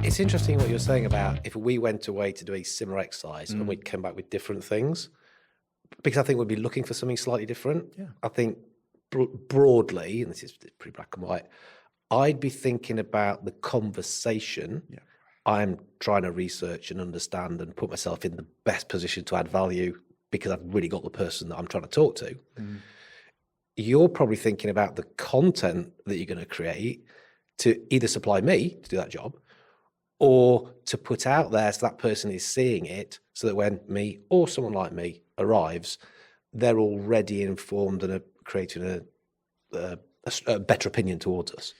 It's interesting what you're saying about if we went away to do a similar exercise and we'd come back with different things, because I think we'd be looking for something slightly different. Yeah. I think broadly, and this is pretty black and white, I'd be thinking about the conversation I'm trying to research and understand and put myself in the best position to add value because I've really got the person that I'm trying to talk to. You're probably thinking about the content that you're going to create to either supply me to do that job or to put out there so that person is seeing it so that when me or someone like me arrives, they're already informed and are creating a better opinion towards us.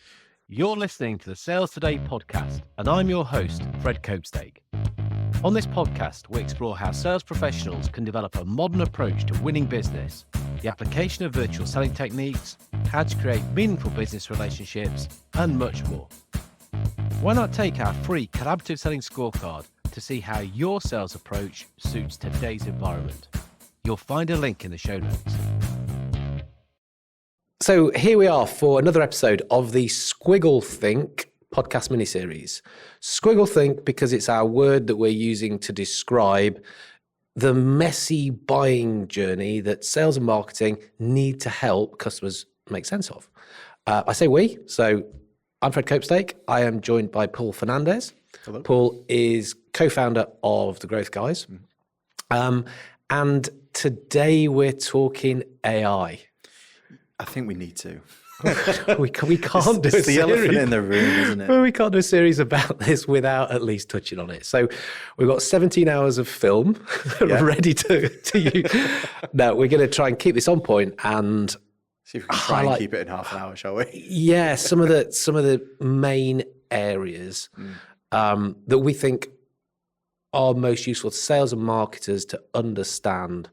You're listening to the Sales Today podcast, and I'm your host, Fred Copestake. On this podcast, we explore how sales professionals can develop a modern approach to winning business, the application of virtual selling techniques, how to create meaningful business relationships, and much more. Why not take our free collaborative selling scorecard to see how your sales approach suits today's environment? You'll find a link in the show notes. So here we are for another episode of the SquiggleThink podcast miniseries. SquiggleThink because it's our word that we're using to describe the messy buying journey that sales and marketing need to help customers make sense of. I say we, so I'm Fred Copestake. I am joined by Paul Fernandez. Hello. Paul is co-founder of The Growth Guys. And today we're talking AI. I think we need to. we can't do it's the elephant in the room, isn't it? Well, we can't do a series about this without at least touching on it. So we've got 17 hours of film ready to use. No, we're going to try and keep this on point and see if we can try and keep it in half an hour, shall we? Yeah, some of the main areas that we think are most useful to sales and marketers to understand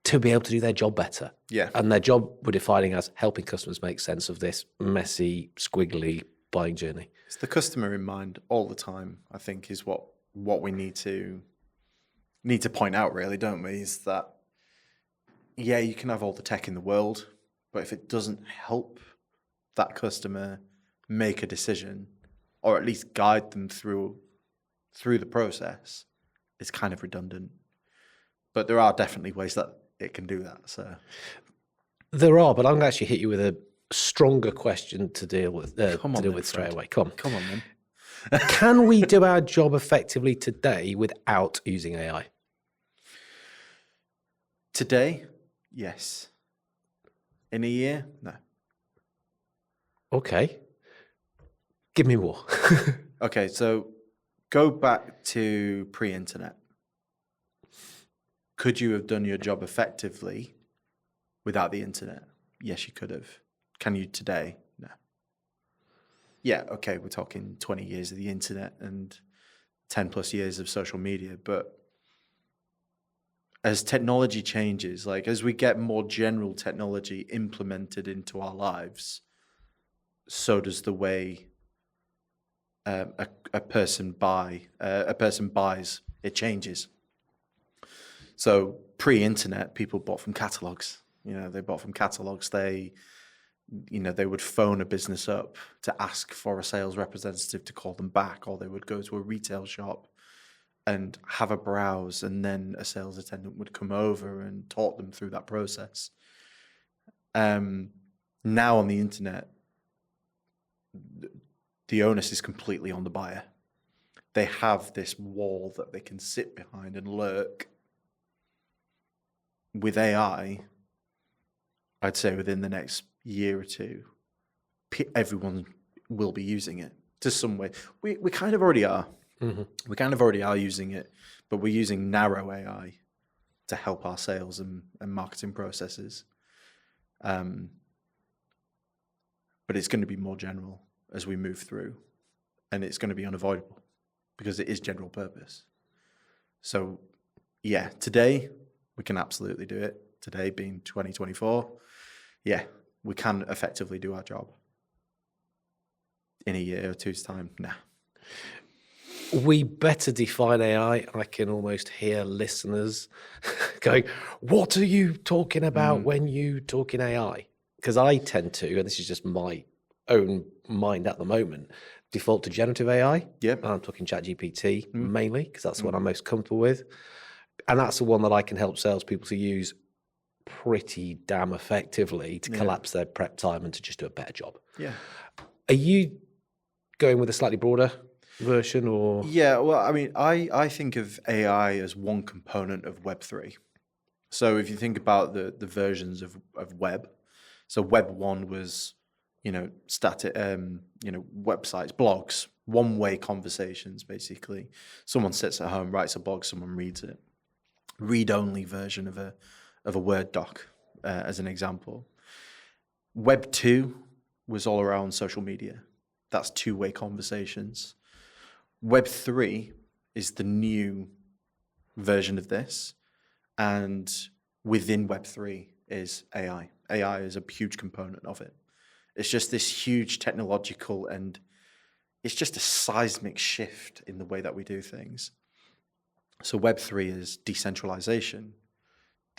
to be able to do their job better. Yeah. And their job we're defining as helping customers make sense of this messy, squiggly buying journey. It's the customer in mind all the time, I think, is what we need to point out, really, don't we? Is that, yeah, you can have all the tech in the world, but if it doesn't help that customer make a decision or at least guide them through the process, it's kind of redundant. But there are definitely ways that it can do that. So there are, but I'm going to actually hit you with a stronger question to deal with straight away. Come on, then. Can we do our job effectively today without using AI? Today, yes. In a year, no. Okay. Give me more. Okay, so go back to pre-internet. Could you have done your job effectively without the internet? Yes, you could have. Can you today? No. Yeah, okay, we're talking 20 years of the internet and 10 plus years of social media. But as technology changes, like as we get more general technology implemented into our lives, so does the way a person buys. It changes. So pre-internet, people bought from catalogs. They bought from catalogs. They would phone a business up to ask for a sales representative to call them back, or they would go to a retail shop and have a browse, and then a sales attendant would come over and talk them through that process. Now on the internet, the onus is completely on the buyer. They have this wall that they can sit behind and lurk. With AI, I'd say within the next year or two, everyone will be using it to some way. We kind of already are. Mm-hmm. We kind of already are using it, but we're using narrow AI to help our sales and marketing processes. But it's going to be more general as we move through, and it's going to be unavoidable because it is general purpose. So, yeah, today we can absolutely do it. Today being 2024, yeah, we can effectively do our job. In a year or two's time, nah. We better define AI. I can almost hear listeners going, what are you talking about when you talking AI? Because I tend to, and this is just my own mind at the moment, default to generative AI. Yep. I'm talking ChatGPT mainly because that's the one I'm most comfortable with. And that's the one that I can help salespeople to use pretty damn effectively to collapse their prep time and to just do a better job. Yeah. Are you going with a slightly broader version or? Yeah, well, I mean, I think of AI as one component of Web3. So if you think about the versions of web, so Web 1 was, static, websites, blogs, one-way conversations, basically. Someone sits at home, writes a blog, someone reads it. Read-only version of a Word doc, as an example. Web 2 was all around social media. That's two-way conversations. Web 3 is the new version of this. And within Web 3 is AI. AI is a huge component of it. It's just this huge technological, and it's just a seismic shift in the way that we do things. So Web 3 is decentralization.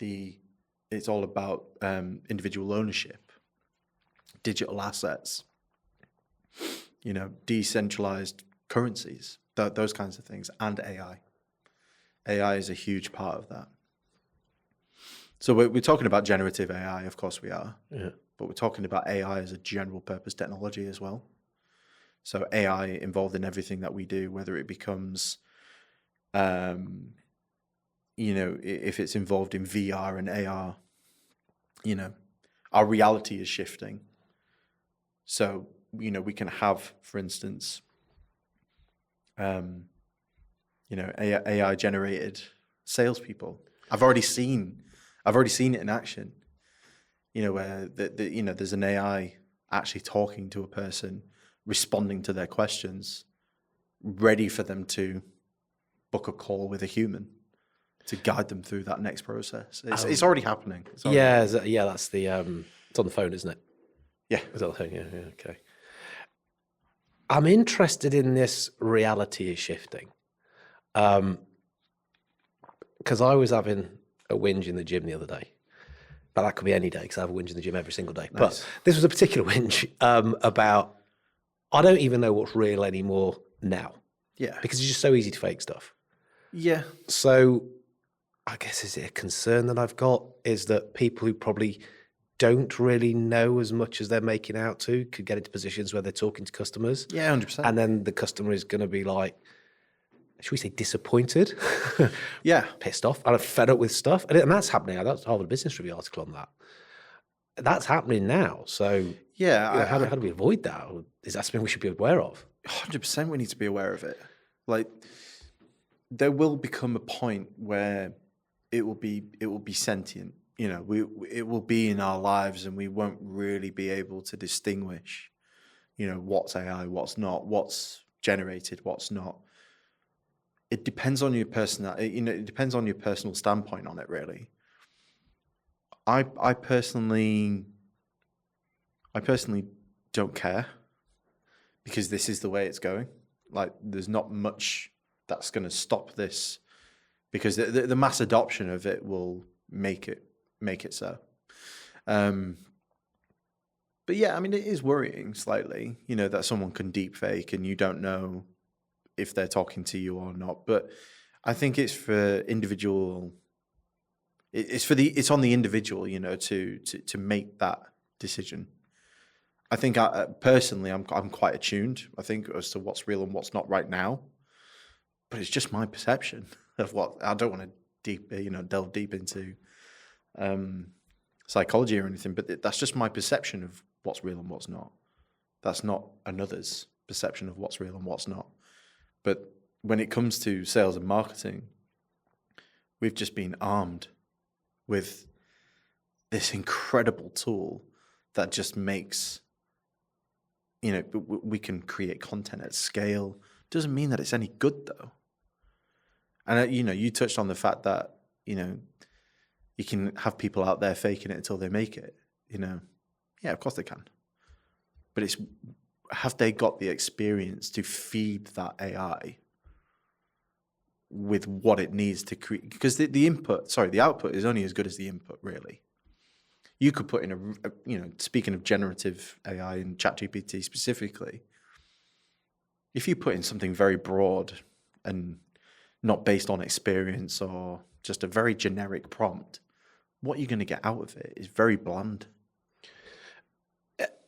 It's all about individual ownership, digital assets, decentralized currencies, those kinds of things, and AI. AI is a huge part of that. So we're talking about generative AI, of course we are, but we're talking about AI as a general purpose technology as well. So AI involved in everything that we do, whether it becomes, if it's involved in VR and AR, our reality is shifting. So, we can have, for instance, AI generated salespeople. I've already seen it in action. Where there's an AI actually talking to a person, responding to their questions, ready for them to book a call with a human to guide them through that next process. It's already happening. That's the it's on the phone, isn't it? Yeah. Is that the thing? Yeah, okay. I'm interested in this reality is shifting. Because I was having a whinge in the gym the other day. But that could be any day because I have a whinge in the gym every single day. Nice. But this was a particular whinge about, I don't even know what's real anymore now. Yeah. Because it's just so easy to fake stuff. Yeah. So I guess is it a concern that I've got is that people who probably don't really know as much as they're making out to could get into positions where they're talking to customers. Yeah, 100%. And then the customer is going to be like, should we say disappointed? Yeah. Pissed off. I'm fed up with stuff. And that's happening. That's a Harvard Business Review article on that. That's happening now. So yeah, how do we avoid that? Or is that something we should be aware of? 100% we need to be aware of it. Like, there will become a point where it will be sentient. It will be in our lives, and we won't really be able to distinguish, what's AI, what's not, what's generated, what's not. It depends on your it depends on your personal standpoint on it, really. I personally don't care, because this is the way it's going. Like, there's not much that's going to stop this, because the mass adoption of it will make it so. But yeah, I mean, it is worrying slightly, that someone can deep fake and you don't know if they're talking to you or not. But I think it's for individual. It's on the individual, to make that decision. I think personally, I'm quite attuned, I think, as to what's real and what's not right now. But it's just my perception of what. I don't want to delve deep into psychology or anything, but that's just my perception of what's real and what's not. That's not another's perception of what's real and what's not. But when it comes to sales and marketing, we've just been armed with this incredible tool that just makes, we can create content at scale. Doesn't mean that it's any good, though. And, you touched on the fact that, you can have people out there faking it until they make it, Yeah, of course they can. But have they got the experience to feed that AI with what it needs to create? Because the output is only as good as the input, really. You could put in speaking of generative AI and ChatGPT specifically, If you put in something very broad and not based on experience or just a very generic prompt, what you're going to get out of it is very bland.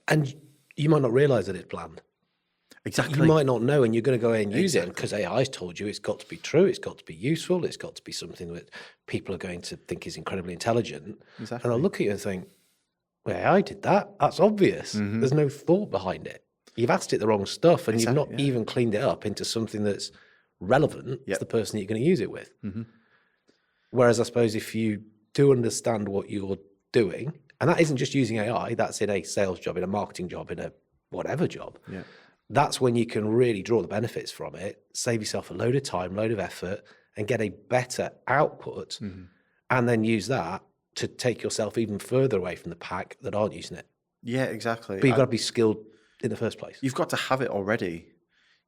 And you might not realize that it's bland. Exactly. You might not know, and you're going to go ahead and use it because AI's told you it's got to be true, it's got to be useful, it's got to be something that people are going to think is incredibly intelligent. Exactly. And I'll look at you and think, well, AI did that. That's obvious. There's no thought behind it. You've asked it the wrong stuff, and you've not even cleaned it up into something that's relevant to the person that you're going to use it with. Whereas I suppose if you do understand what you're doing, and that isn't just using AI, that's in a sales job, in a marketing job, in a whatever job. Yeah. That's when you can really draw the benefits from it, save yourself a load of time, load of effort, and get a better output, and then use that to take yourself even further away from the pack that aren't using it. Yeah, exactly. But you've got to be skilled in the first place. You've got to have it already.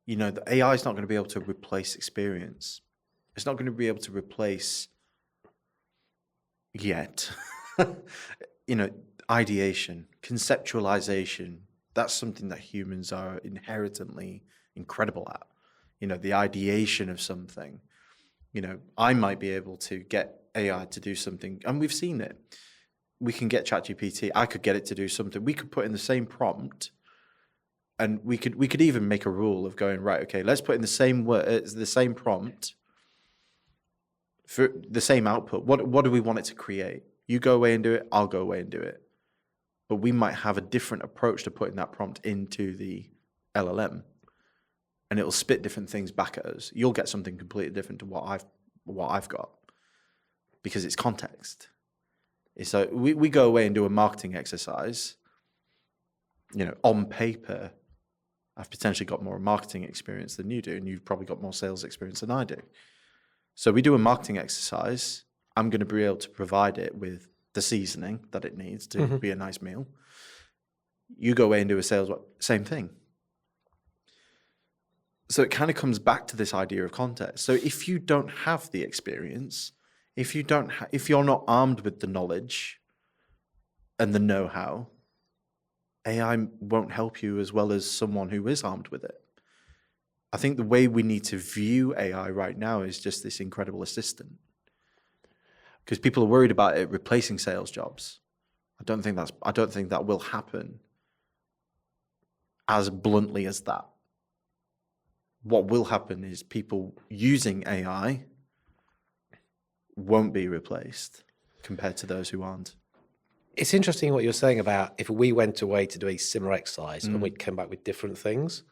You know, the AI is not going to be able to replace experience. It's not going to be able to replace yet, ideation, conceptualization. That's something that humans are inherently incredible at. The ideation of something. I might be able to get AI to do something, and we've seen it. We can get ChatGPT. I could get it to do something. We could put in the same prompt, and we could even make a rule of going, right, okay, let's put in the same words, the same prompt for the same output. What do we want it to create? You go away and do it. I'll go away and do it. But we might have a different approach to putting that prompt into the LLM, and it'll spit different things back at us. You'll get something completely different to what I've got, because it's context. So we go away and do a marketing exercise. On paper, I've potentially got more marketing experience than you do, and you've probably got more sales experience than I do. So we do a marketing exercise. I'm going to be able to provide it with the seasoning that it needs to be a nice meal. You go away and do a sales, same thing. So it kind of comes back to this idea of context. So if you don't have the experience, if you're not armed with the knowledge and the know-how, AI won't help you as well as someone who is armed with it. I think the way we need to view AI right now is just this incredible assistant. Because people are worried about it replacing sales jobs. I don't think that will happen as bluntly as that. What will happen is people using AI won't be replaced compared to those who aren't. It's interesting what you're saying about if we went away to do a similar exercise and we'd come back with different things,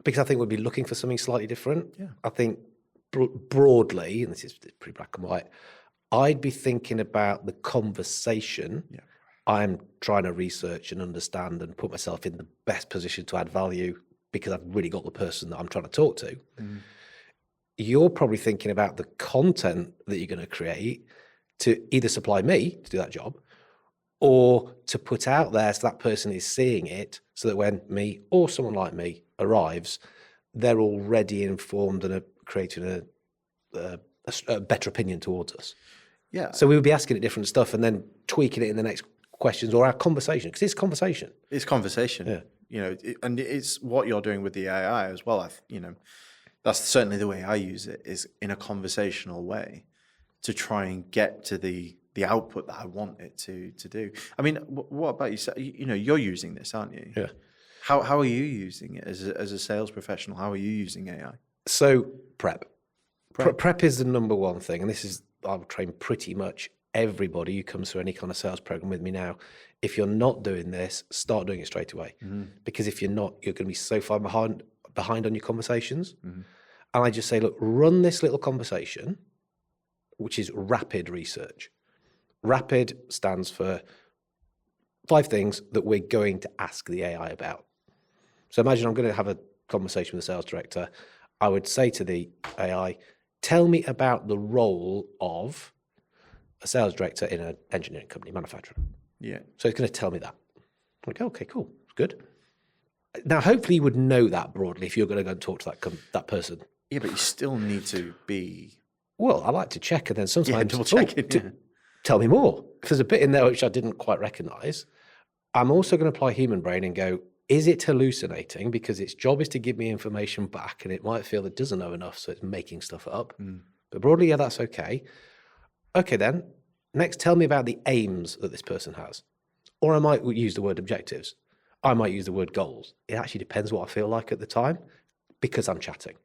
because I think we'd be looking for something slightly different. Yeah. I think broadly, and this is pretty black and white, I'd be thinking about the conversation I'm trying to research and understand and put myself in the best position to add value because I've really got the person that I'm trying to talk to. You're probably thinking about the content that you're going to create to either supply me to do that job or to put out there so that person is seeing it so that when me or someone like me arrives, they're already informed and are creating a better opinion towards us. Yeah. So we would be asking it different stuff and then tweaking it in the next questions or our conversation, because it's conversation. It's conversation. Yeah. And it's what you're doing with the AI as well. That's certainly the way I use it, is in a conversational way to try and get to the output that I want it to do. I mean, what about you? You're using this, aren't you? Yeah. How are you using it as a sales professional? How are you using AI? So prep is the number one thing. And this is, I'll train pretty much everybody who comes through any kind of sales program with me now. If you're not doing this, start doing it straight away. Because if you're not, you're going to be so far behind on your conversations. And I just say, look, run this little conversation, which is rapid research. Rapid stands for 5 things that we're going to ask the AI about. So imagine I'm going to have a conversation with the sales director. I would say to the AI, tell me about the role of a sales director in an engineering company, manufacturer. Yeah. So it's going to tell me that. I'm like, okay, cool, good. Now, hopefully you would know that broadly if you're going to go and talk to that person. Yeah, but you still need to be... Well, I like to check and then sometimes double check it. Tell me more. If there's a bit in there which I didn't quite recognise, I'm also going to apply human brain and go, Is it hallucinating because its job is to give me information back and it might feel it doesn't know enough, so it's making stuff up? But broadly, yeah, that's okay. Okay, then, next tell me about the aims that this person has. Or I might use the word objectives. I might use the word goals. It actually depends what I feel like at the time because I'm chatting.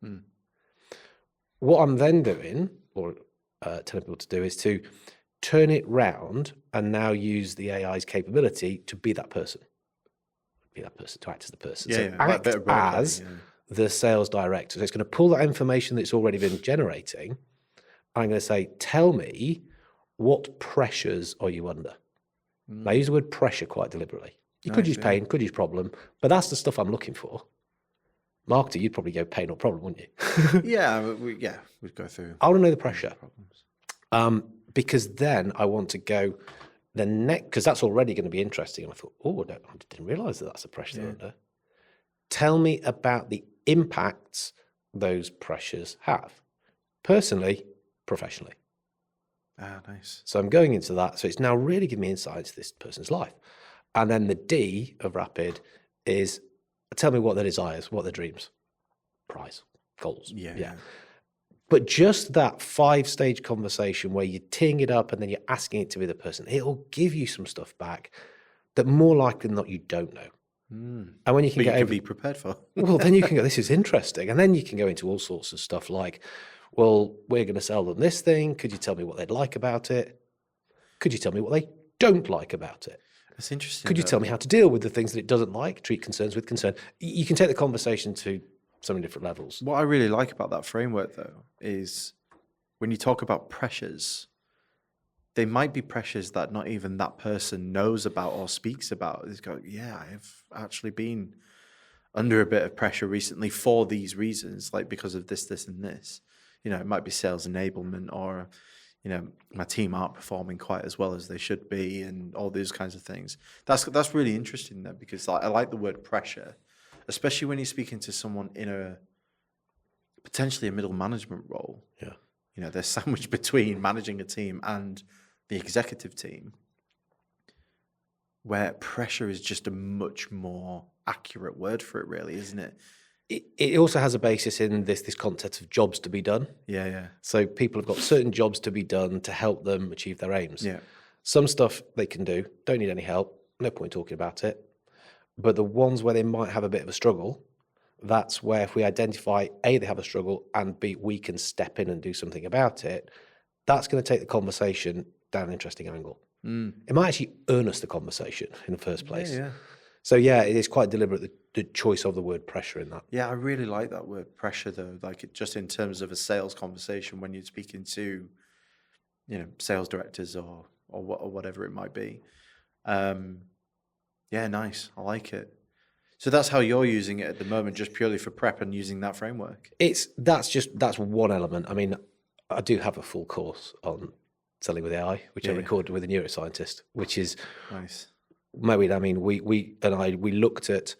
What I'm then doing, or telling people to do, is to turn it round and now use the AI's capability to be that person. Be that person, to act as the person. Yeah, so yeah, like a act bit of role play, as yeah. the sales director. So it's going to pull that information that's already been generating. I'm going to say, tell me, what pressures are you under? Now, I use the word pressure quite deliberately. You could use pain, could use problem, but that's the stuff I'm looking for. Marketer, you'd probably go pain or problem, wouldn't you? We'd go through. I want to know the pressure. Problems. Because then I want to go the next, because that's already going to be interesting. And I thought, I didn't realize that that's a pressure they're under. Tell me about the impacts those pressures have, personally, professionally. Ah, nice. So I'm going into that. So it's now really giving me insight into this person's life. And then the D of rapid is tell me what their desires, what their dreams, prize, goals. Yeah. But just that 5-stage conversation where you're teeing it up and then you're asking it to be the person, it'll give you some stuff back that more likely than not you don't know. And when you can But you can be prepared for. well, then you can go, this is interesting. And then you can go into all sorts of stuff like, well, we're going to sell them this thing. Could you tell me what they'd like about it? Could you tell me what they don't like about it? That's interesting. Could you tell me how to deal with the things that it doesn't like? Treat concerns with concern. You can take the conversation to so many different levels. What I really like about that framework, though, is when you talk about pressures, they might be pressures that not even that person knows about or speaks about. It's go, yeah, I've actually been under a bit of pressure recently for these reasons, like because of this, this, and this. You know, it might be sales enablement, or, you know, my team aren't performing quite as well as they should be, and all these kinds of things. That's really interesting, though, because I like the word pressure, especially when you're speaking to someone in a potentially a middle management role. Yeah. You know, they're sandwiched between managing a team and the executive team, where pressure is just a much more accurate word for it, really, isn't it? It also has a basis in this concept of jobs to be done. Yeah. So people have got certain jobs to be done to help them achieve their aims. Yeah. Some stuff they can do, don't need any help, no point talking about it. But the ones where they might have a bit of a struggle, that's where if we identify, A, they have a struggle, and B, we can step in and do something about it, that's going to take the conversation down an interesting angle. It might actually earn us the conversation in the first place. Yeah. So yeah, it is quite deliberate, the choice of the word pressure in that. Yeah, I really like that word pressure, though. Like, just in terms of a sales conversation, when you're speaking to, you know, sales directors or whatever it might be. Yeah, nice. I like it. So that's how you're using it at the moment, just purely for prep and using that framework. That's one element. I mean, I do have a full course on selling with AI, which I recorded with a neuroscientist, which is Nice. we looked at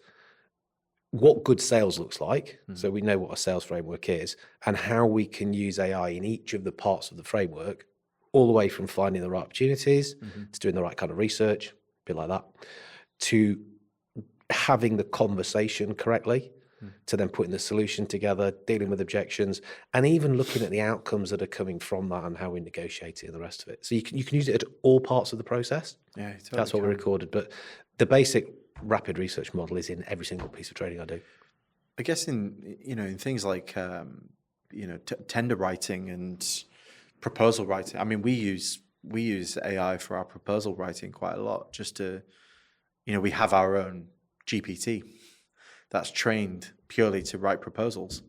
what good sales looks like. So we know what a sales framework is and how we can use AI in each of the parts of the framework, all the way from finding the right opportunities to doing the right kind of research, a bit like that, to having the conversation correctly, to then putting the solution together, dealing with objections, and even looking at the outcomes that are coming from that and how we negotiate it and the rest of it. So you can use it at all parts of the process. Yeah, you totally That's what we can. recorded. But the basic rapid research model is in every single piece of training I do. I guess in things like tender writing and proposal writing. I mean, we use AI for our proposal writing quite a lot. Just to, we have our own GPT that's trained purely to write proposals.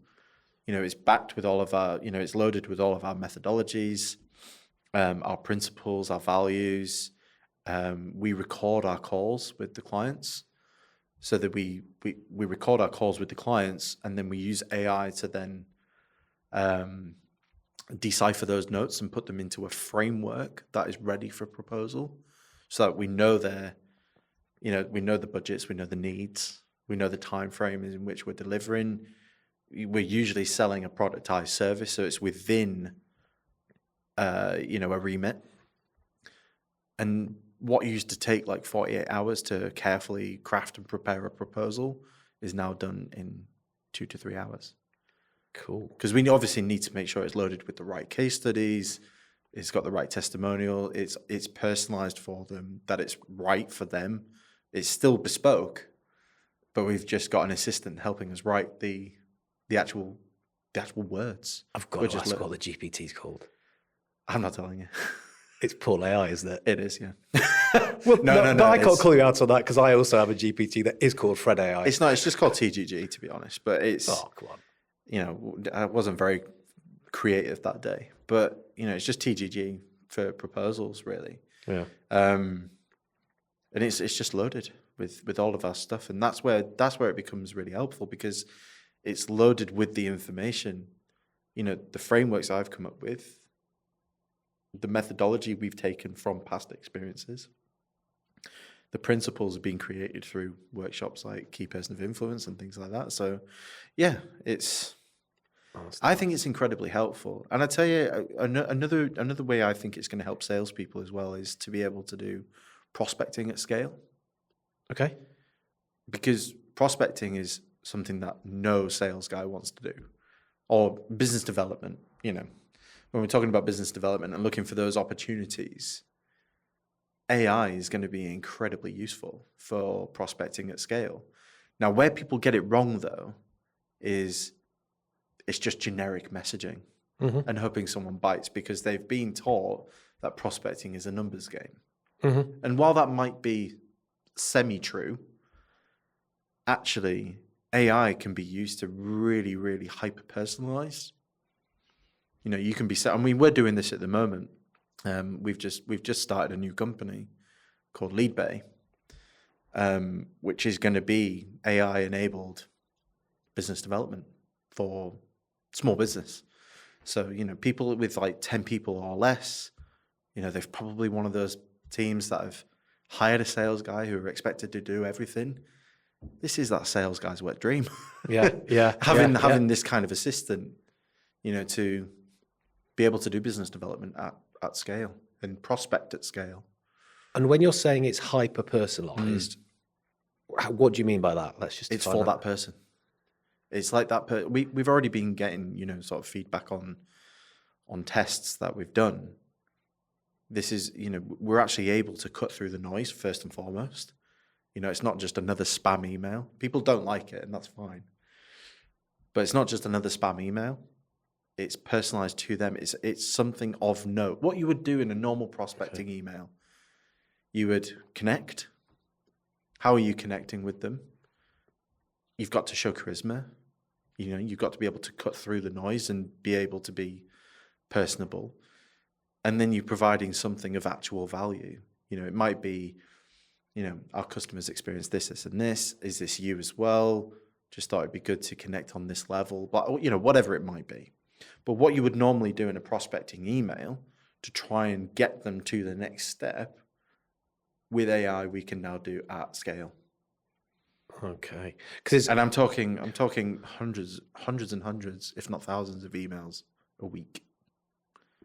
It's backed with all of our, it's loaded with all of our methodologies, our principles, our values. We record our calls with the clients, so that we record our calls with the clients, and then we use AI to then decipher those notes and put them into a framework that is ready for proposal, so that we know we know the budgets, we know the needs, we know the time frame in which we're delivering. We're usually selling a productized service, so it's within a remit. And what used to take like 48 hours to carefully craft and prepare a proposal is now done in 2 to 3 hours. Cool. Because we obviously need to make sure it's loaded with the right case studies, it's got the right testimonial, it's personalized for them, that it's right for them. It's still bespoke, but we've just got an assistant helping us write the actual words. I've got to ask what the GPT's called. I'm not telling you. It's Paul AI, isn't it? It is, yeah. Well, No, I can't call you out on that because I also have a GPT that is called Fred AI. It's not. It's just called TGG, to be honest. But it's, oh, come on. you know, I wasn't very creative that day. But, you know, it's just TGG for proposals, really. Yeah. And it's just loaded with all of our stuff. And that's where it becomes really helpful, because it's loaded with the information. You know, the frameworks I've come up with, the methodology we've taken from past experiences, the principles are being created through workshops like Key Person of Influence and things like that. So, yeah, I think it's incredibly helpful. And I tell you, another way I think it's going to help salespeople as well is to be able to do prospecting at scale. Okay. Because prospecting is something that no sales guy wants to do, or business development. You know, when we're talking about business development and looking for those opportunities, AI is going to be incredibly useful for prospecting at scale. Now, where people get it wrong, though, is it's just generic messaging and hoping someone bites, because they've been taught that prospecting is a numbers game. And while that might be semi-true, actually, AI can be used to really, really hyper-personalize. You know, you can be, I mean, we're doing this at the moment. We've just started a new company called LeadBay, which is going to be AI-enabled business development for small business. So, you know, people with like 10 people or less, you know, they're probably one of those teams that have hired a sales guy who are expected to do everything. This is that sales guy's wet dream. Having this kind of assistant, you know, to be able to do business development at scale and prospect at scale. And when you're saying it's hyper personalized, what do you mean by that? Let's just it's for that person. It's like that. We've already been getting, you know, sort of feedback on tests that we've done. This is, you know, we're actually able to cut through the noise first and foremost. You know, it's not just another spam email. People don't like it, and that's fine. But it's not just another spam email. It's personalized to them. It's something of note. What you would do in a normal prospecting email, you would connect. How are you connecting with them? You've got to show charisma. You know, you've got to be able to cut through the noise and be able to be personable. And then you're providing something of actual value. You know, it might be, you know, our customers experience this, this, and this. Is this you as well? Just thought it'd be good to connect on this level. But, you know, whatever it might be. But what you would normally do in a prospecting email to try and get them to the next step, with AI, we can now do at scale. Okay. And I'm talking hundreds and hundreds, if not thousands of emails a week.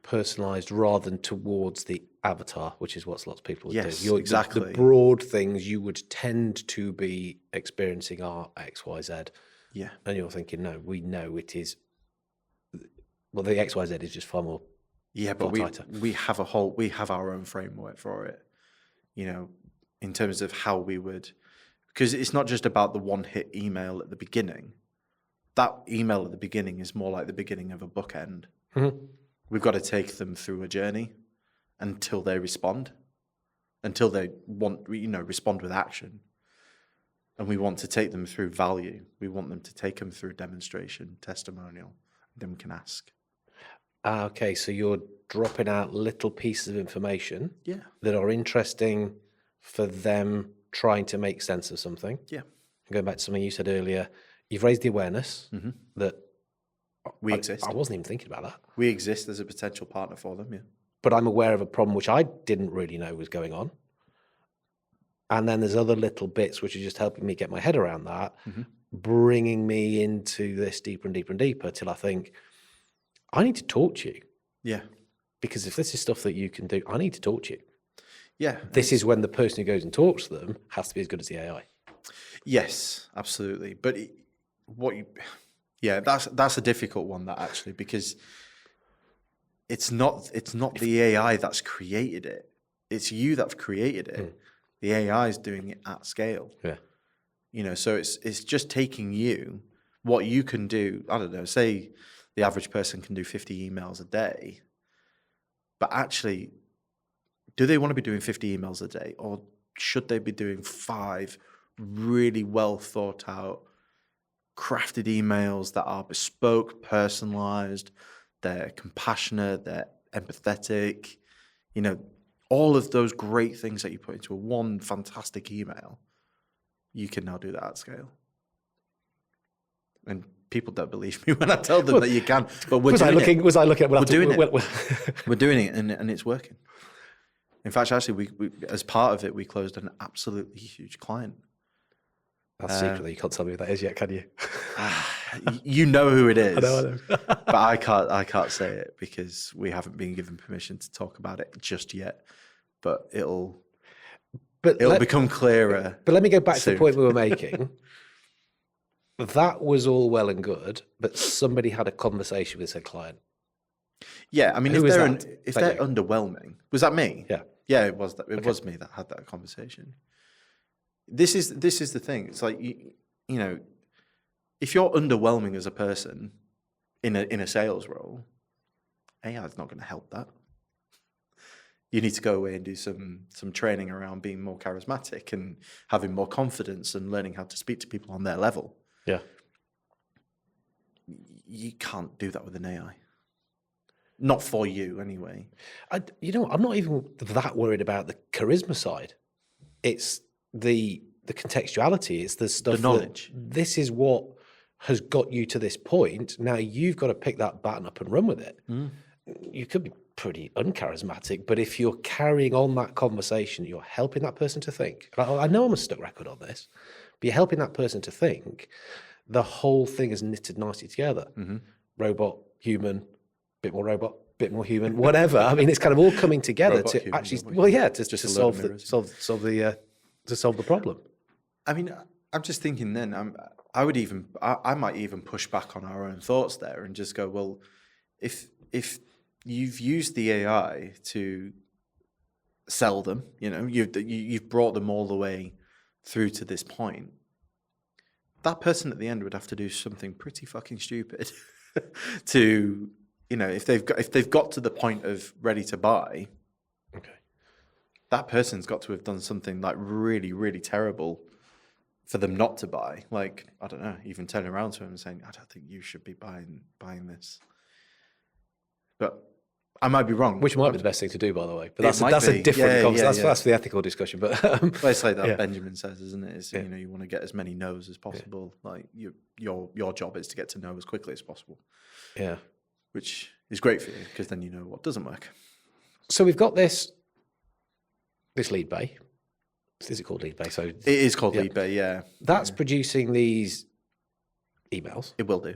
Personalized rather than towards the avatar, which is what lots of people would do. Exactly. The broad things you would tend to be experiencing are X, Y, Z. Yeah. And you're thinking, no, we know it is. Well, the X, Y, Z is just far more. Yeah, but we have our own framework for it. You know, in terms of how we would, because it's not just about the one-hit email at the beginning. That email at the beginning is more like the beginning of a bookend. We've got to take them through a journey until they respond, until they want, you know, respond with action. And we want to take them through value. We want them to take them through demonstration, testimonial. Then we can ask. Okay, so you're dropping out little pieces of information that are interesting for them trying to make sense of something. Yeah. Going back to something you said earlier, you've raised the awareness that we exist. I wasn't even thinking about that. We exist as a potential partner for them, yeah. But I'm aware of a problem which I didn't really know was going on. And then there's other little bits which are just helping me get my head around that, bringing me into this deeper and deeper and deeper till I think, I need to talk to you. Yeah. Because if this is stuff that you can do, I need to talk to you. Yeah. This is when the person who goes and talks to them has to be as good as the AI. Yes, absolutely. But that's a difficult one, that actually, because it's not the AI that's created it. It's you that's created it. The AI is doing it at scale. Yeah. So it's just taking you, what you can do. I don't know, say the average person can do 50 emails a day, but actually, do they want to be doing 50 emails a day, or should they be doing 5 really well thought out, crafted emails that are bespoke, personalized, they're compassionate, they're empathetic, all of those great things that you put into one fantastic email, you can now do that at scale. And people don't believe me when I tell them that you can, but we're doing it. Was I looking at? We're doing it. We're doing it, and it's working. In fact, actually, we as part of it, we closed an absolutely huge client. That's secretly, you can't tell me who that is yet, can you? You know who it is. I know. But I can't say it because we haven't been given permission to talk about it just yet. But it'll become clearer. But let me go back soon. to the point we were making. That was all well and good, but somebody had a conversation with their client. Yeah, I mean, Who if was they're underwhelming, was that me? Yeah. Yeah, it was. It was me that had that conversation. This is the thing. It's like if you're underwhelming as a person in a sales role, AI is not going to help that. You need to go away and do some training around being more charismatic and having more confidence and learning how to speak to people on their level. Yeah. You can't do that with an AI. Not for you, anyway. I'm not even that worried about the charisma side. It's the contextuality. It's the stuff. The knowledge. This is what has got you to this point. Now you've got to pick that baton up and run with it. You could be pretty uncharismatic, but if you're carrying on that conversation, you're helping that person to think. I know I'm a stuck record on this, but you're helping that person to think. The whole thing is knitted nicely together. Robot, human, bit more robot, bit more human, whatever. I mean, it's kind of all coming together Robot, to human, actually, robot, well, human. yeah, to solve the problem. I mean, I'm just thinking then, I might even push back on our own thoughts there and just go, well, if you've used the AI to sell them, you've brought them all the way through to this point, that person at the end would have to do something pretty fucking stupid to, if they've got to the point of ready to buy, Okay. that person's got to have done something like really, really terrible for them not to buy. Like, I don't know, even turning around to them and saying, I don't think you should be buying this. But I might be wrong. Which might be the best thing to do, by the way. But that's be. a different conversation. Yeah. That's the ethical discussion. But Well, it's like that yeah. Benjamin says, isn't it? It's, you want to get as many no's as possible. Like your job is to get to know as quickly as possible. Yeah. Which is great for you because then you know what doesn't work. So we've got this lead bay. Is it called lead bay? So It is called lead bay, yeah. that's producing these emails It will do.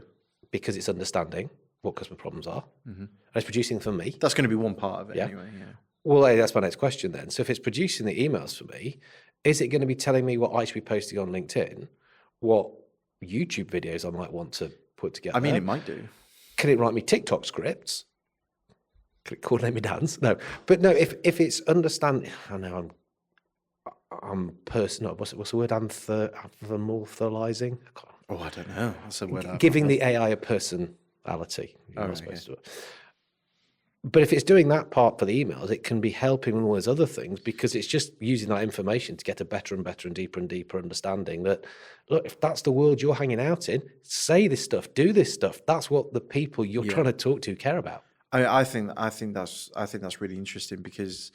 because it's understanding what customer problems are. And it's producing them for me. That's going to be one part of it Yeah. anyway, yeah. Well, that's my next question then. So if it's producing the emails for me, is it going to be telling me what I should be posting on LinkedIn, what YouTube videos I might want to put together? I mean, it might do. Can it write me TikTok scripts? Can it coordinate me dance? No. But no, if it's understand, I know I'm personal. What's the word? Anthropomorphizing? Oh, I don't know. That's a word. Giving the AI a personality. You're not right, supposed to do it. But if it's doing that part for the emails, it can be helping with all those other things because it's just using that information to get a better and better and deeper understanding that, look, if that's the world you're hanging out in, say this stuff, do this stuff. That's what the people you're trying to talk to care about. I think that's really interesting because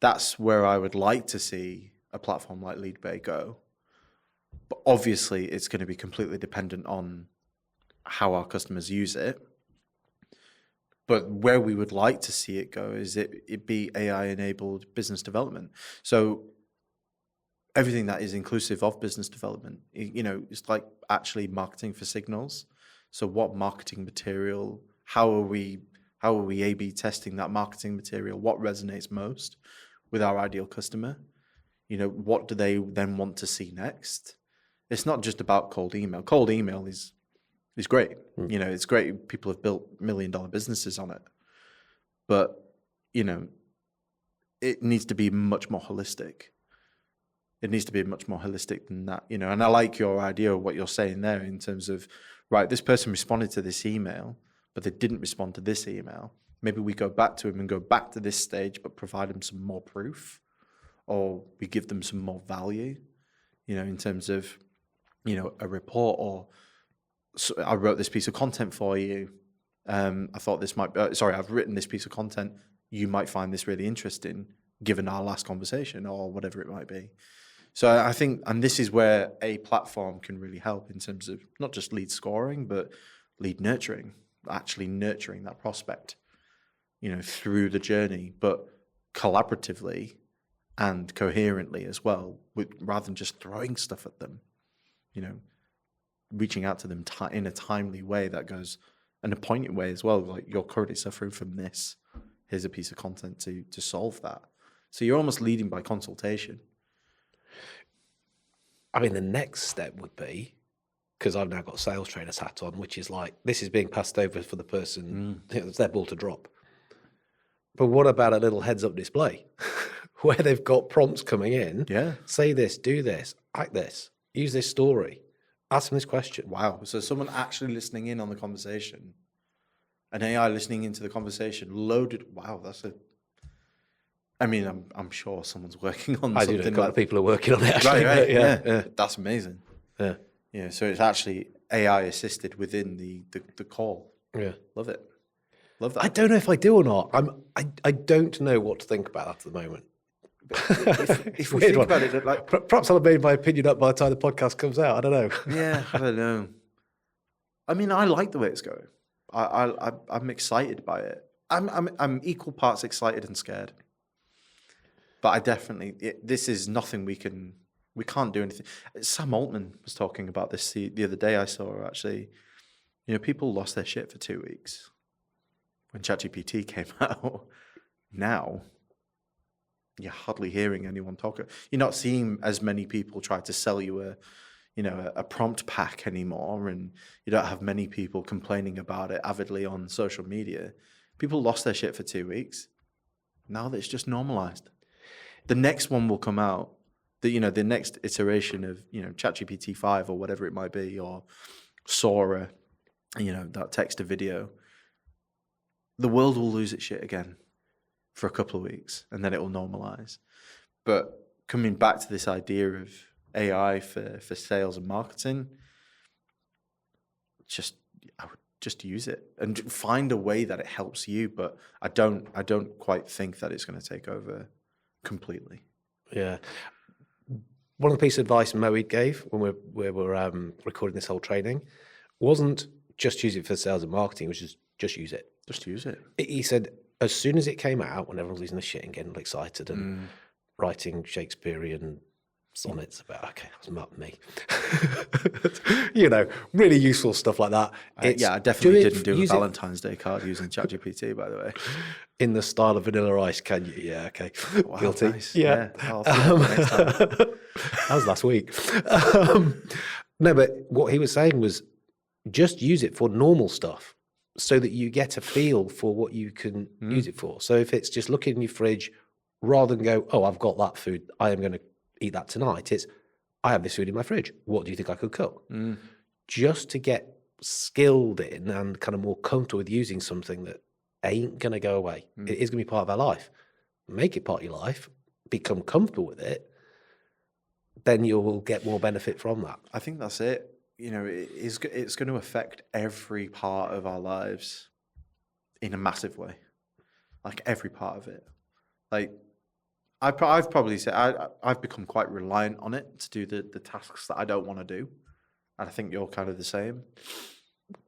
that's where I would like to see a platform like LeadBay go. But obviously, it's going to be completely dependent on how our customers use it. But where we would like to see it go is it be AI-enabled business development. So everything that is inclusive of business development, it's like actually marketing for signals. So what marketing material? How are we A/B testing that marketing material? What resonates most? with our ideal customer. What do they then want to see next? It's not just about cold email. Cold email is great. It's great. People have built $1 million businesses on it. But, it needs to be much more holistic. It needs to be much more holistic than that, and I like your idea of what you're saying there in terms of, right, this person responded to this email, but they didn't respond to this email. Maybe we go back to him and go back to this stage, but provide them some more proof, or we give them some more value, in terms of, a report, or so I wrote this piece of content for you. I thought this might, I've written this piece of content. You might find this really interesting given our last conversation, or whatever it might be. So I think, and this is where a platform can really help in terms of not just lead scoring, but lead nurturing, actually nurturing that prospect, through the journey, but collaboratively and coherently as well, rather than just throwing stuff at them, reaching out to them in a timely way that goes, and a poignant way as well, like, you're currently suffering from this. Here's a piece of content to solve that. So you're almost leading by consultation. I mean, the next step would be, because I've now got a sales trainer's hat on, which is like, this is being passed over for the person, it's their ball to drop. But what about a little heads-up display where they've got prompts coming in? Yeah. Say this, do this, act this, use this story, ask them this question. Wow. So someone actually listening in on the conversation, an AI listening into the conversation, loaded. Wow, I'm sure someone's working on I something. do know a couple of people are working on it, actually. Right. Yeah. That's amazing. Yeah. Yeah. So it's actually AI assisted within the call. Yeah. Love it. Love that. I don't know if I do or not. I don't know what to think about that at the moment. If we think about it, like, perhaps I'll have made my opinion up by the time the podcast comes out. I don't know. Yeah, I don't know. I mean, I like the way it's going. I'm excited by it. I'm equal parts excited and scared. But I definitely, this is nothing we can't do anything. Sam Altman was talking about this the other day. I saw, actually, people lost their shit for 2 weeks when ChatGPT came out. Now, you're hardly hearing anyone talk. You're not seeing as many people try to sell you a prompt pack anymore, and you don't have many people complaining about it avidly on social media. People lost their shit for 2 weeks. Now that it's just normalized. The next one will come out, the next iteration of, ChatGPT 5 or whatever it might be, or Sora, that text to video. The world will lose its shit again for a couple of weeks, and then it will normalize. But coming back to this idea of AI for sales and marketing, I would just use it and find a way that it helps you. But I don't quite think that it's going to take over completely. Yeah. One of the pieces of advice Moe gave when we were recording this whole training wasn't just use it for sales and marketing, which is just use it. Just use it. He said, as soon as it came out, when everyone was losing the shit and getting all excited and writing Shakespearean sonnets about, okay, that's not me. Really useful stuff like that. I definitely didn't do a Valentine's Day card using ChatGPT, by the way. In the style of Vanilla Ice, can you? Yeah, okay. Wow, guilty. Nice. Yeah. I'll think of it next time. That was last week. No, but what he was saying was just use it for normal stuff so that you get a feel for what you can use it for. So if it's just looking in your fridge, rather than go, oh, I've got that food, I am going to eat that tonight, it's, I have this food in my fridge. What do you think I could cook? Just to get skilled in and kind of more comfortable with using something that ain't going to go away. It is going to be part of our life. Make it part of your life, become comfortable with it, then you will get more benefit from that. I think that's it. It's going to affect every part of our lives in a massive way. Like every part of it. Like I've probably said I've become quite reliant on it to do the tasks that I don't want to do. And I think you're kind of the same.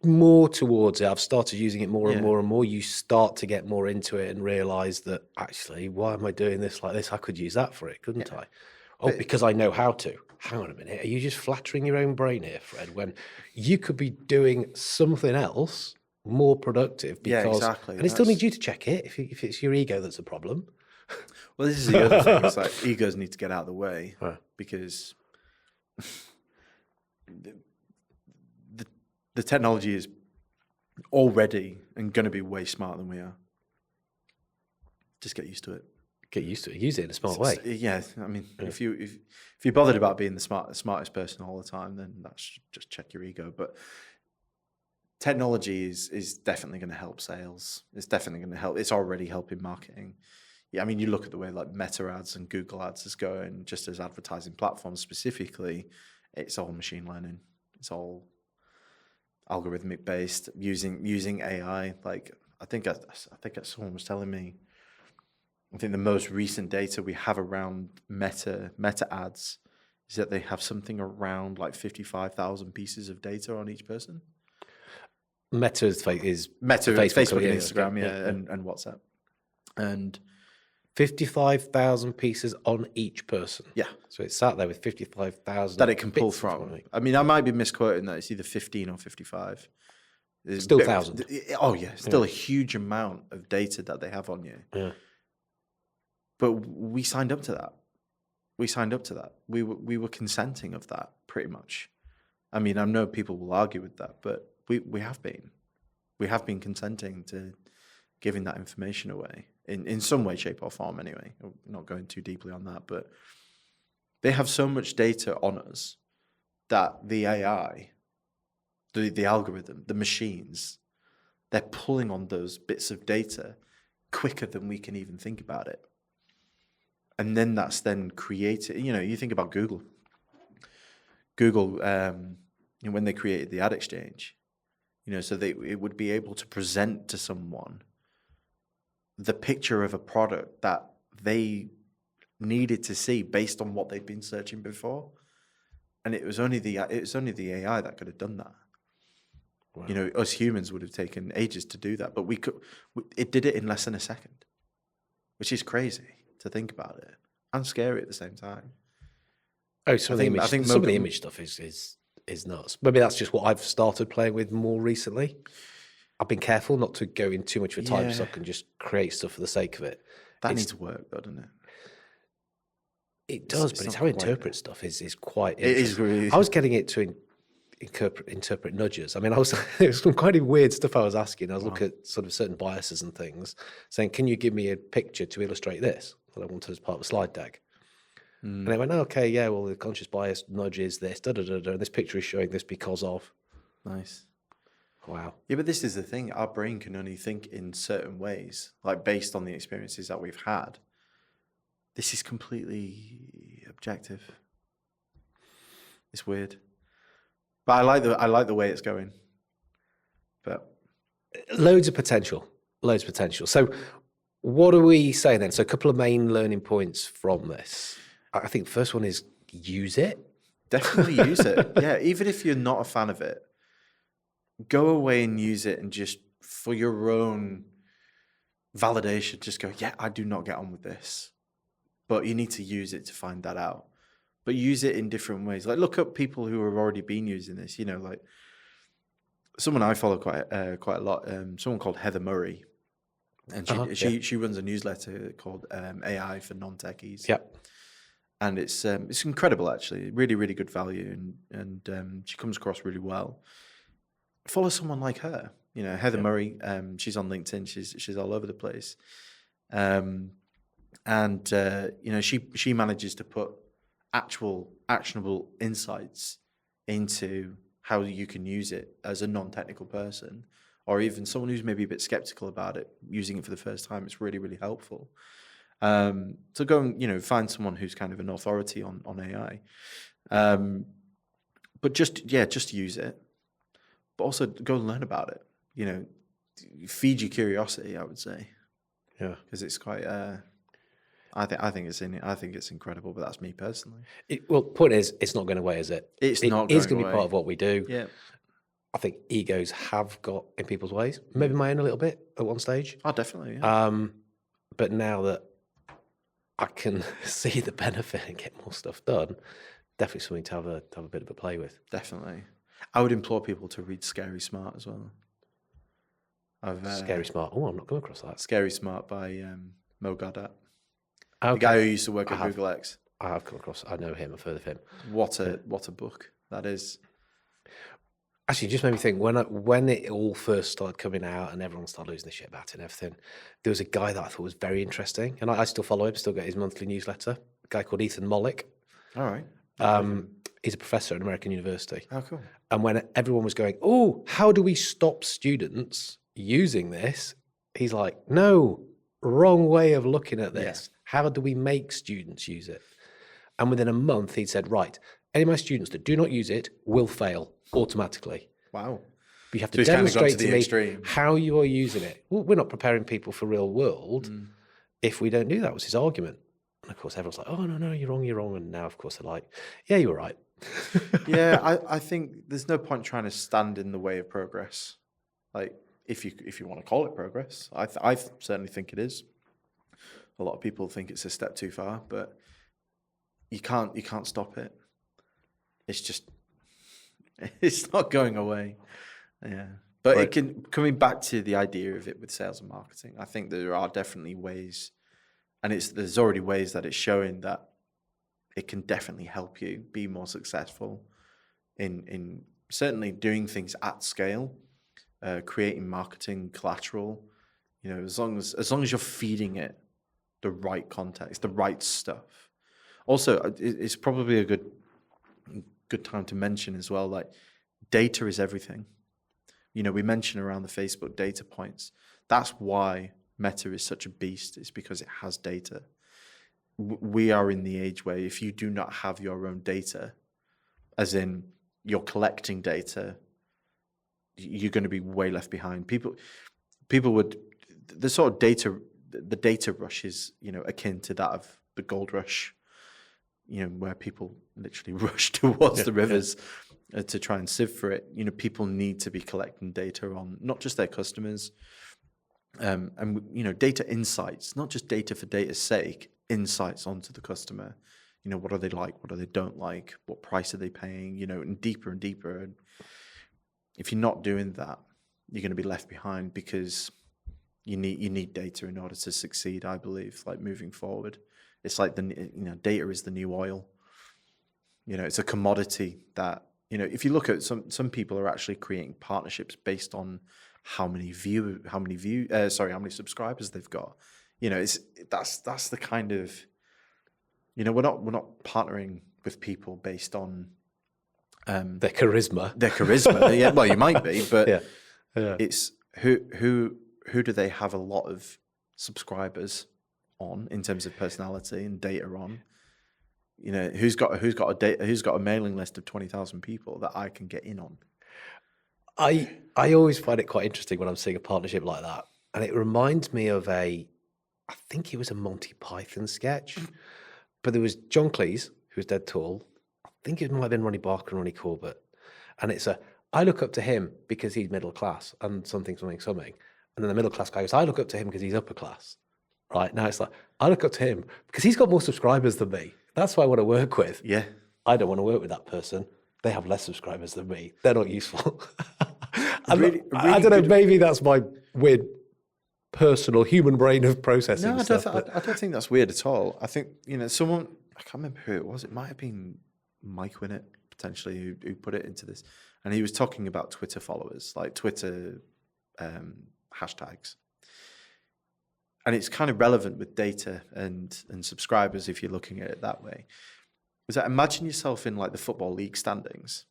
More towards it. I've started using it more and more and more. You start to get more into it and realize that actually, why am I doing this like this? I could use that for it, couldn't I? Oh, because I know how to. Hang on a minute. Are you just flattering your own brain here, Fred, when you could be doing something else more productive? Because, exactly. And it still needs you to check it if it's your ego that's a problem. Well, this is the other thing. It's like egos need to get out of the way because the technology is already and going to be way smarter than we are. Just get used to it. Get used to it. Use it in a smart way. Yeah, I mean, if you're bothered about being the smartest person all the time, then that's just check your ego. But technology is definitely going to help sales. It's definitely going to help. It's already helping marketing. Yeah, I mean, you look at the way like Meta ads and Google ads is going, just as advertising platforms specifically, it's all machine learning. It's all algorithmic based, using AI. Like I think someone was telling me, I think the most recent data we have around Meta ads is that they have something around like 55,000 pieces of data on each person. Meta is Facebook and Instagram, and WhatsApp. And 55,000 pieces on each person. Yeah. So it's sat there with 55,000 that it can pull from. I mean, I might be misquoting that. It's either 15 or 55. It's still thousands. Oh, yeah. Still a huge amount of data that they have on you. Yeah. But we signed up to that. We were consenting of that, pretty much. I mean, I know people will argue with that, but we have been. We have been consenting to giving that information away in some way, shape, or form anyway. I'm not going too deeply on that, but they have so much data on us that the AI, the algorithm, the machines, they're pulling on those bits of data quicker than we can even think about it. And then that's then created, you think about Google. When they created the ad exchange, so it would be able to present to someone the picture of a product that they needed to see based on what they'd been searching before, and it was only the AI that could have done that. Wow. Us humans would have taken ages to do that, but it did it in less than a second, which is crazy to think about it and scary at the same time. Oh, some of the image stuff is nuts. Maybe that's just what I've started playing with more recently. I've been careful not to go in too much of a time so I can just create stuff for the sake of it. That needs work, though, doesn't it? It does, but it's how it interprets stuff is quite interesting. It is really. I was getting it to interpret nudges. I mean, there was some kind of weird stuff I was asking. I was looking at sort of certain biases and things, saying, can you give me a picture to illustrate this that I wanted as part of a slide deck? And they went, okay, yeah, well, the conscious bias nudge is this, and this picture is showing this because of. Nice. Wow. Yeah, but this is the thing. Our brain can only think in certain ways, like based on the experiences that we've had. This is completely objective. It's weird. But I like the way it's going. But loads of potential. So what are we saying then? So a couple of main learning points from this. I think the first one is use it. Definitely use it. Yeah, even if you're not a fan of it, go away and use it, and just for your own validation, just go, yeah, I do not get on with this. But you need to use it to find that out. But use it in different ways. Like look up people who have already been using this. Like someone I follow quite a lot. Someone called Heather Murray, and she runs a newsletter called AI for Non-Techies. Yep. And it's incredible actually, really really good value, and she comes across really well. Follow someone like her. Heather Murray. She's on LinkedIn. She's all over the place. She manages to put actual actionable insights into how you can use it as a non-technical person, or even someone who's maybe a bit skeptical about it, using it for the first time. It's really, really helpful. So go and, find someone who's kind of an authority on AI. But just use it. But also go and learn about it. Feed your curiosity, I would say. Yeah. Because it's quite I think it's incredible, but that's me personally. Point is, it's not going away, is it? It's not going to be part of what we do. Yeah. I think egos have got in people's ways, maybe mine a little bit at one stage. Oh, definitely. Yeah. But now that I can see the benefit and get more stuff done, definitely something to have a bit of a play with. Definitely. I would implore people to read Scary Smart as well. Scary Smart. Oh, I'm not coming across that. Scary Smart by Mo Gaudat. The guy who used to work at Google X. I have come across. I know him. I've heard of him. What a book that is. Actually, it just made me think when it all first started coming out and everyone started losing their shit about it and everything, there was a guy that I thought was very interesting, and I still follow him, still get his monthly newsletter. A guy called Ethan Mollick. All right. He's a professor at an American university. Oh, cool. And when everyone was going, oh, how do we stop students using this? He's like, no, wrong way of looking at this. Yeah. How do we make students use it? And within a month, he'd said, right, any of my students that do not use it will fail automatically. Wow. But you have to demonstrate to me how you are using it. Well, we're not preparing people for real world if we don't do that, was his argument. And of course, everyone's like, oh, no, you're wrong. And now, of course, they're like, yeah, you were right. Yeah, I think there's no point trying to stand in the way of progress. Like, if you want to call it progress, I certainly think it is. A lot of people think it's a step too far, but you can't stop it. It's just, it's not going away. Yeah. But right. Coming back to the idea of it with sales and marketing, I think there are definitely ways, and there's already ways that it's showing that it can definitely help you be more successful in certainly doing things at scale, creating marketing collateral. You know, as long as you're feeding it the right context, the right stuff. Also, it's probably a good time to mention as well, like, data is everything. You know, we mentioned around the Facebook data points. That's why Meta is such a beast. It's because it has data. We are in the age where if you do not have your own data, as in you're collecting data, you're going to be way left behind. People would, the sort of the data rush is, you know, akin to that of the gold rush, you know, where people literally rush towards the rivers to try and sieve for it. You know, people need to be collecting data on not just their customers, and, you know, data insights, not just data for data's sake, insights onto the customer. You know, what are they like? What do they don't like? What price are they paying? You know, and deeper and deeper. And if you're not doing that, you're going to be left behind, because you need data in order to succeed, I believe, like, moving forward. It's like data is the new oil. You know, it's a commodity that, you know, if you look at some people are actually creating partnerships based on how many subscribers they've got. You know, that's the kind of, you know, we're not partnering with people based on their charisma. Yeah, well, you might be, but yeah. It's who do they have a lot of subscribers on in terms of personality and data on? You know, who's got a mailing list of 20,000 people that I can get in on? I always find it quite interesting when I'm seeing a partnership like that, and it reminds me of I think it was a Monty Python sketch, but there was John Cleese, who was dead tall. I think it might have been Ronnie Barker and Ronnie Corbett, and it's I look up to him because he's middle class and something, and then the middle class guy goes, I look up to him because he's upper class. Right now, it's like, I look up to him because he's got more subscribers than me. That's who I want to work with. Yeah. I don't want to work with that person. They have less subscribers than me. They're not useful. I don't know, maybe that's my weird personal human brain of processing stuff. I don't think that's weird at all. I think, you know, someone, I can't remember who it was. It might have been Mike Winnett, potentially, who put it into this. And he was talking about Twitter followers, like Twitter hashtags. And it's kind of relevant with data and subscribers if you're looking at it that way. Is that, imagine yourself in, like, the football league standings.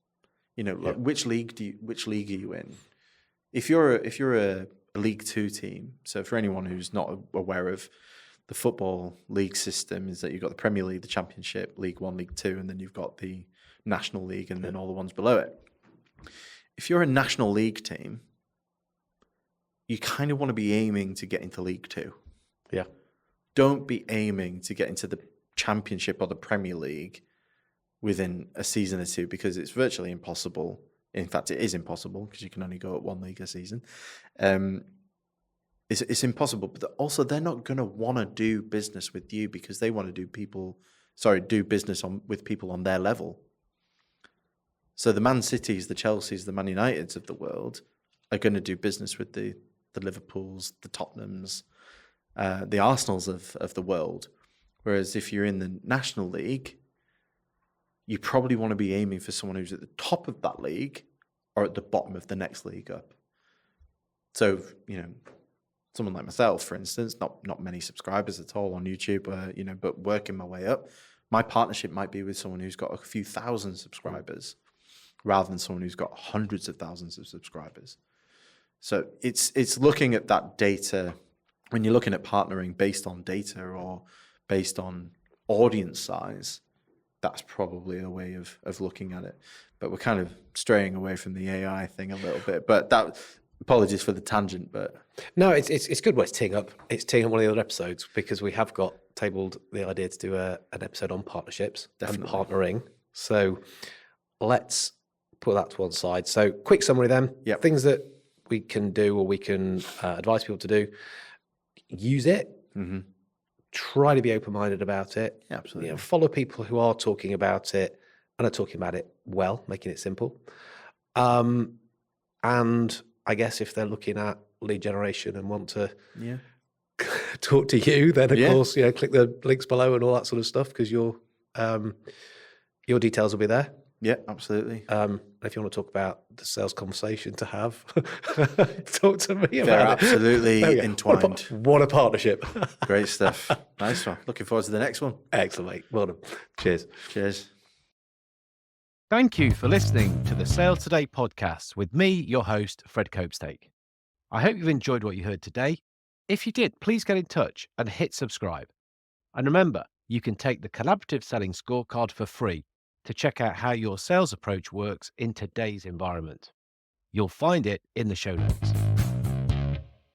You know, like, which league are you in? If you're a League Two team, so for anyone who's not aware of the football league system, is that you've got the Premier League, the Championship, League One, League Two, and then you've got the National League, and then all the ones below it. If you're a National League team, you kind of want to be aiming to get into League Two. Yeah. Don't be aiming to get into the Championship or the Premier League within a season or two, because it's virtually impossible. In fact, it is impossible, because you can only go at one league a season. It's impossible, but also they're not going to want to do business with you because they want to do business with people on their level. So the Man Cities, the Chelseas, the Man Uniteds of the world are going to do business with the Liverpools, the Tottenhams, the Arsenals of the world, Whereas if you're in the National League, you probably want to be aiming for someone who's at the top of that league or at the bottom of the next league up. So, someone like myself, for instance, not many subscribers at all on YouTube, but working my way up, my partnership might be with someone who's got a few thousand subscribers rather than someone who's got hundreds of thousands of subscribers. So it's looking at that data when you're looking at partnering based on data or based on audience size. That's probably a way of looking at it. But we're kind of straying away from the AI thing a little bit. But apologies for the tangent, but no, it's good. Well, it's teeing up one of the other episodes because we have got tabled the idea to do an episode on partnerships and partnering. So let's put that to one side. So quick summary then. Yep. Things that we can do or we can advise people to do. Use it. Mm-hmm. Try to be open-minded about it. Yeah, absolutely. Follow people who are talking about it and are talking about it well, making it simple. And I guess if they're looking at lead generation and want to talk to you, then of course, click the links below and all that sort of stuff because your details will be there. Yeah, absolutely. If you want to talk about the sales conversation to have, talk to me They're about it. absolutely entwined. What a partnership. Great stuff. Nice one. Looking forward to the next one. Excellent, mate. Well done. Cheers. Cheers. Thank you for listening to the Sales Today podcast with me, your host, Fred Copestake. I hope you've enjoyed what you heard today. If you did, please get in touch and hit subscribe. And remember, you can take the collaborative selling scorecard for free to check out how your sales approach works in today's environment. You'll find it in the show notes.